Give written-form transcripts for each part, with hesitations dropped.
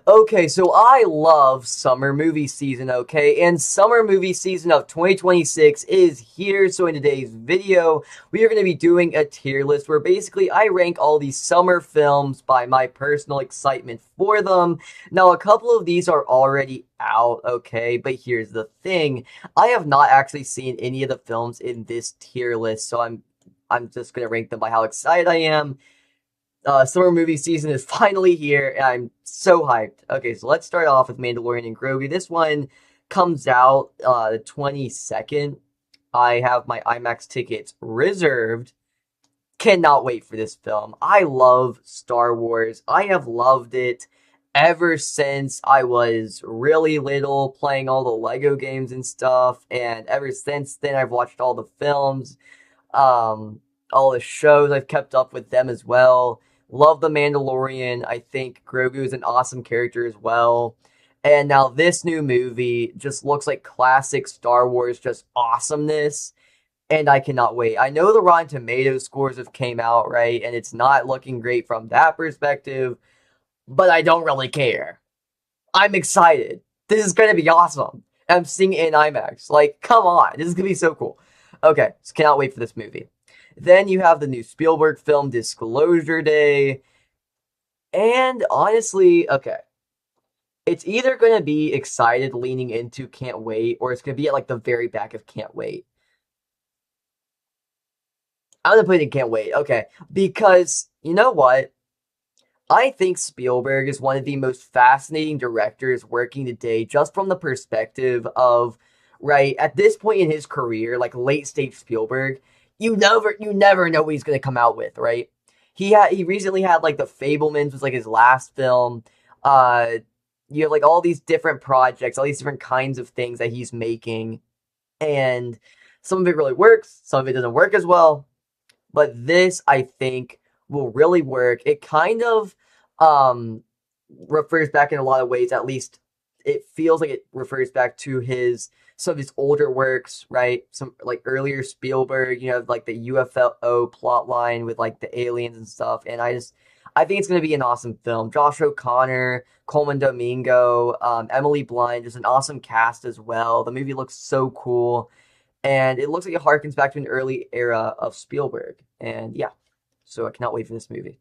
Okay, so I love summer movie season, okay? And summer movie season of 2026 is here. So in today's video, we are going to be doing a tier list where basically I rank all these summer films by my personal excitement for them. Now, a couple of these are already out, okay? But here's the thing. I have not actually seen any of the films in this tier list, so I'm just going to rank them by how excited I am. Summer movie season is finally here, and I'm so hyped. Okay, so let's start off with Mandalorian and Grogu. This one comes out the 22nd. I have my IMAX tickets reserved. Cannot wait for this film. I love Star Wars. I have loved it ever since I was really little, playing all the Lego games and stuff, and ever since then I've watched all the films, all the shows. I've kept up with them as well. Love The Mandalorian. I think Grogu is an awesome character as well. And now this new movie just looks like classic Star Wars, just awesomeness. And I cannot wait. I know the Rotten Tomatoes scores have came out, right? And it's not looking great from that perspective, but I don't really care. I'm excited. This is gonna be awesome. I'm seeing it in IMAX. Like, come on. This is gonna be so cool. Okay, so cannot wait for this movie. Then you have the new Spielberg film Disclosure Day. And honestly, okay. It's either going to be excited leaning into can't wait, or it's going to be at like the very back of can't wait. I'm going to put it in can't wait. Okay. Because you know what? I think Spielberg is one of the most fascinating directors working today, just from the perspective of, right, at this point in his career, like late stage Spielberg, you never know what he's gonna come out with, right? He recently had like The Fablemans was like his last film. Uh you have like all these different projects, all these different kinds of things that he's making, and some of it really works, some of it doesn't work as well. But this, I think, will really work. It kind of um, refers back in a lot of ways. At least it feels like it refers back to his some of his older works, right? Some like earlier Spielberg, like the UFO plot line with like the aliens and stuff. And I think it's going to be an awesome film. Josh O'Connor, Coleman Domingo, Emily Blunt, just an awesome cast as well. The movie looks so cool, and it looks like it harkens back to an early era of Spielberg. And yeah, so I cannot wait for this movie.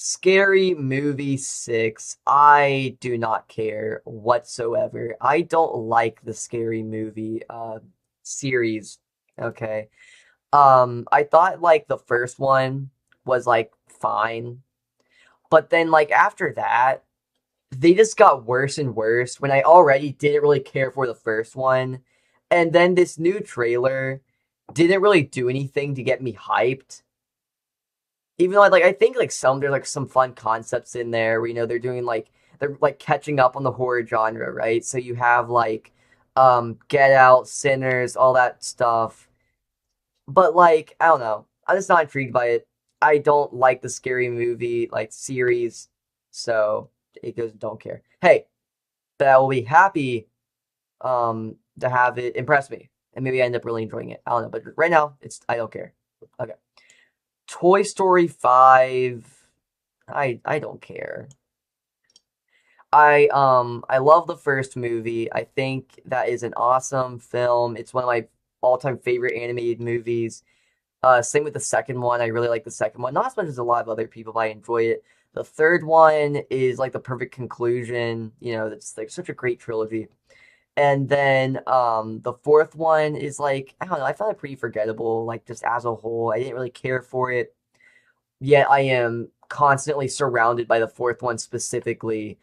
Scary Movie 6. I do not care whatsoever. I don't like the Scary Movie series. Okay. I thought like the first one was like fine, but then like after that, they just got worse and worse when I already didn't really care for the first one. And then this new trailer didn't really do anything to get me hyped. Even though I think like there's like some fun concepts in there where they're like catching up on the horror genre, right? So you have like Get Out, Sinners, all that stuff. But like, I don't know. I'm just not intrigued by it. I don't like the Scary Movie like series, so it goes don't care. Hey, but I will be happy to have it impress me. And maybe I end up really enjoying it. I don't know. But right now, I don't care. Okay. Toy Story 5. I don't care. I love the first movie. I think that is an awesome film. It's one of my all-time favorite animated movies. Same with the second one. I really like the second one. Not as much as a lot of other people, but I enjoy it. The third one is like the perfect conclusion. It's like such a great trilogy. And then the fourth one is like, I don't know, I found it pretty forgettable, like just as a whole. I didn't really care for it. Yet I am constantly surrounded by the fourth one specifically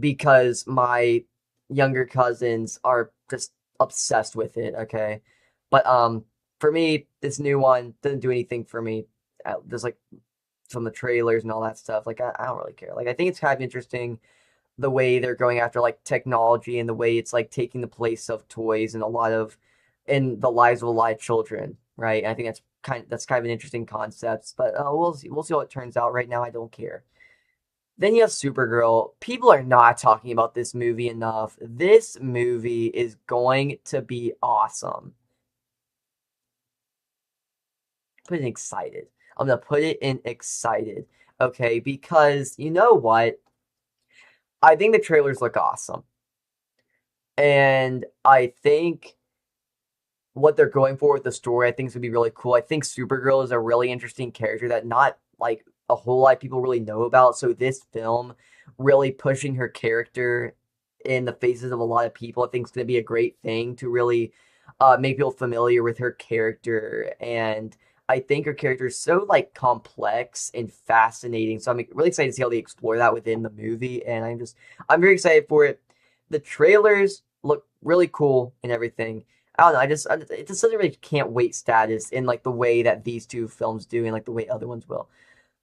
because my younger cousins are just obsessed with it, okay? But for me, this new one doesn't do anything for me. There's like from the trailers and all that stuff. Like I don't really care. Like I think it's kind of interesting the way they're going after like technology and the way it's like taking the place of toys and in the lives of a lot of children, right? And I think that's kind of an interesting concept, but we'll see how it turns out. Right now, I don't care. Then you have Supergirl. People are not talking about this movie enough. This movie is going to be awesome. Put it in excited. I'm gonna put it in excited, okay? Because you know what? I think the trailers look awesome. And I think what they're going for with the story, I think is gonna be really cool. I think Supergirl is a really interesting character that not like a whole lot of people really know about. So this film really pushing her character in the faces of a lot of people, I think is gonna be a great thing to really make people familiar with her character. And I think her character is so like complex and fascinating. So I'm really excited to see how they explore that within the movie. And I'm very excited for it. The trailers look really cool and everything. I don't know. It just doesn't really can't wait status in like the way that these two films do and like the way other ones will.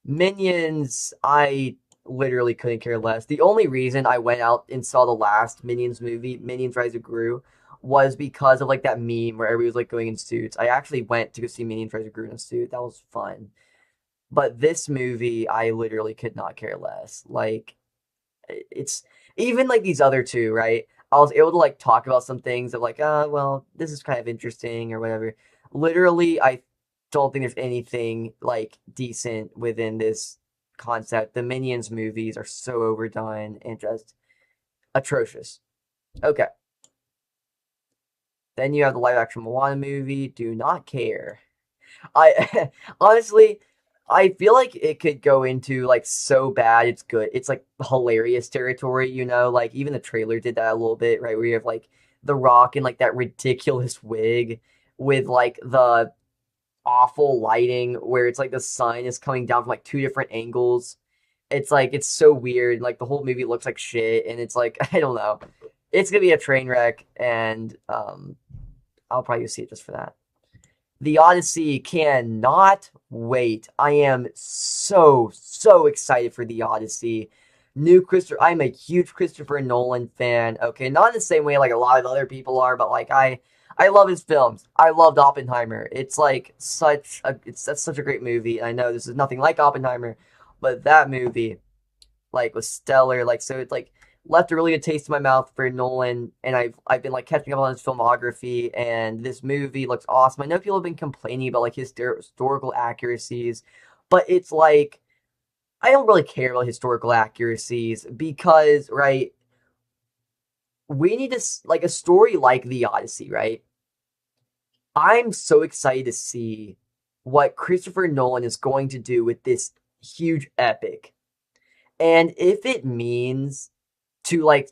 Minions, I literally couldn't care less. The only reason I went out and saw the last Minions movie, Minions Rise of Gru, was because of like that meme where everybody was like going in suits. I actually went to go see Minions Rise of Gru in a suit. That was fun. But this movie, I literally could not care less. Like it's even like these other two, right? I was able to like talk about some things of like, well, this is kind of interesting or whatever. Literally, I don't think there's anything like decent within this concept. The Minions movies are so overdone and just atrocious. Okay. Then you have the live action Moana movie. Do not care. I honestly, I feel like it could go into like so bad it's good. It's like hilarious territory, you know? Like even the trailer did that a little bit, right? Where you have like The Rock and like that ridiculous wig with like the awful lighting where it's like the sun is coming down from like two different angles. It's like it's so weird. Like the whole movie looks like shit and it's like I don't know. It's gonna be a train wreck and I'll probably see it just for that. The Odyssey cannot wait. I am so excited for The Odyssey. I'm a huge Christopher Nolan fan. Okay, not in the same way like a lot of other people are, but like I love his films. I loved Oppenheimer. It's like that's such a great movie. I know this is nothing like Oppenheimer, but that movie like was stellar. Like so, it's like left a really good taste in my mouth for Nolan, and I've been like catching up on his filmography, and this movie looks awesome. I know people have been complaining about like his historical accuracies, but it's like I don't really care about historical accuracies because right, we need to like a story like the Odyssey, right? I'm so excited to see what Christopher Nolan is going to do with this huge epic. And if it means to like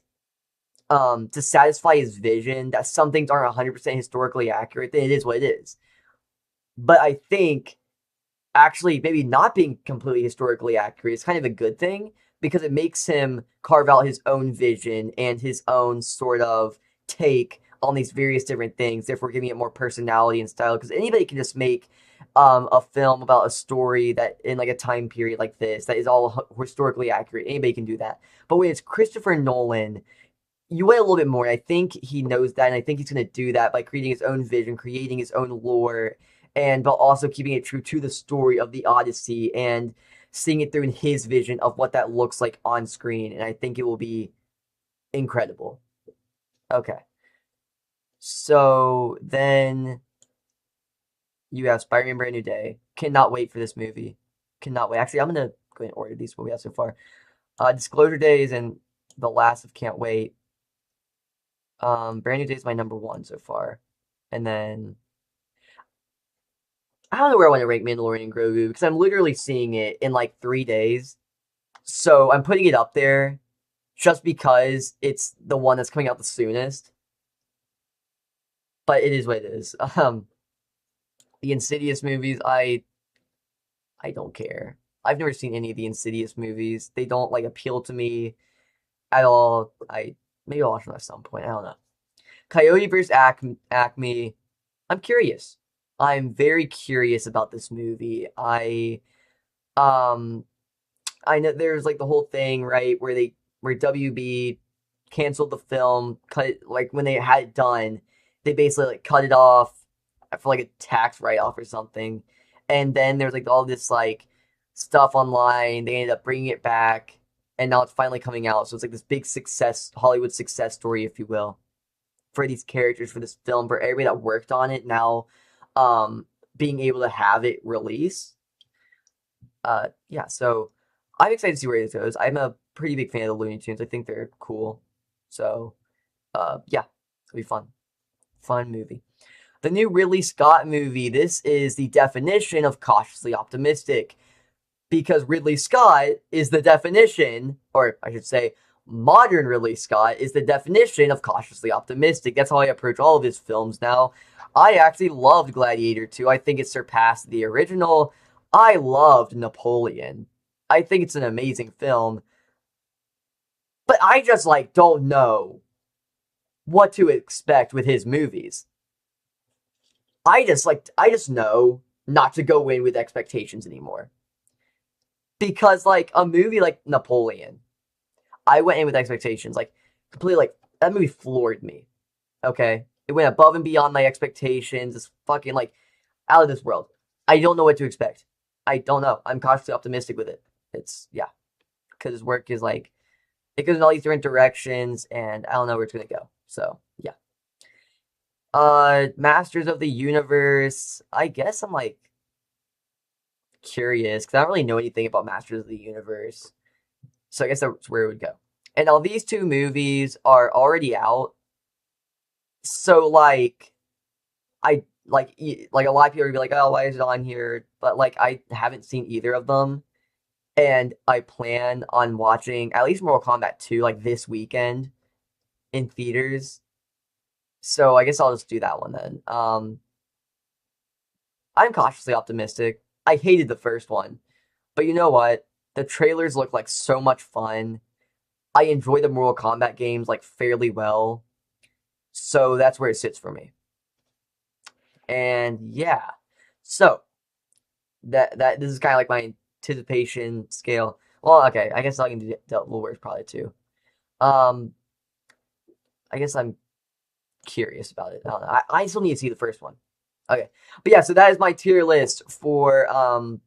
to satisfy his vision that some things aren't 100% historically accurate, then it is what it is. But I think actually maybe not being completely historically accurate is kind of a good thing because it makes him carve out his own vision and his own sort of take on these various different things, therefore giving it more personality and style. Because anybody can just make a film about a story that in like a time period like this that is all historically accurate. Anybody can do that. But when it's Christopher Nolan, you wait a little bit more. I think he knows that, and I think he's going to do that by creating his own vision, creating his own lore, and but also keeping it true to the story of the Odyssey and seeing it through in his vision of what that looks like on screen. And I think it will be incredible. Okay, so then you have Spider-Man: Brand New Day. Cannot wait for this movie. Cannot wait. Actually, I'm gonna go and order these what we have so far. Disclosure Days and The Last of Can't Wait. Brand New Day is my number one so far. And then I don't know where I want to rank Mandalorian and Grogu because I'm literally seeing it in like 3 days. So I'm putting it up there just because it's the one that's coming out the soonest. But it is what it is. The Insidious movies, I don't care. I've never seen any of the Insidious movies. They don't like appeal to me at all. I maybe I'll watch them at some point. I don't know. Coyote vs. Acme. I'm curious. I'm very curious about this movie. Um I know there's like the whole thing, right, where WB canceled the film, cut it like when they had it done, they basically like cut it off for like a tax write off or something. And then there's like all this like stuff online. They ended up bringing it back, and now it's finally coming out. So it's like this big success, Hollywood success story, if you will, for these characters for this film for everybody that worked on it now being able to have it release. Yeah, so I'm excited to see where this goes. I'm a pretty big fan of the Looney Tunes. I think they're cool. So, yeah, it'll be fun. Fun movie. The new Ridley Scott movie, this is the definition of cautiously optimistic. Because Ridley Scott is the definition, or I should say, modern Ridley Scott is the definition of cautiously optimistic. That's how I approach all of his films now. I actually loved Gladiator 2. I think it surpassed the original. I loved Napoleon. I think it's an amazing film. But I just, like, don't know what to expect with his movies. I just know not to go in with expectations anymore. Because, like, a movie like Napoleon, I went in with expectations, like, completely, like, that movie floored me, okay? It went above and beyond my expectations. It's fucking, like, out of this world. I don't know what to expect. I don't know. I'm cautiously optimistic with it. It's, yeah. Because his work is, like, it goes in all these different directions, and I don't know where it's going to go. So, yeah. Masters of the Universe, I guess I'm, like, curious, because I don't really know anything about Masters of the Universe. So I guess that's where it would go. And all these two movies are already out. So, like, I, like a lot of people would be like, oh, why is it on here? But, like, I haven't seen either of them. And I plan on watching at least Mortal Kombat 2, like, this weekend in theaters. So I guess I'll just do that one then. I'm cautiously optimistic. I hated the first one. But you know what? The trailers look like so much fun. I enjoy the Mortal Kombat games, like, fairly well. So that's where it sits for me. And yeah. So that this is kind of like my anticipation scale. Well, okay, I guess I can do Devil Wears Prada too. I guess I'm curious about it. I don't know. I still need to see the first one. Okay, but yeah, so that is my tier list for how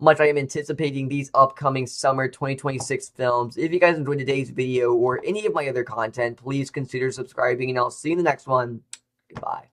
much I am anticipating these upcoming summer 2026 films. If you guys enjoyed today's video or any of my other content, please consider subscribing, and I'll see you in the next one. Goodbye.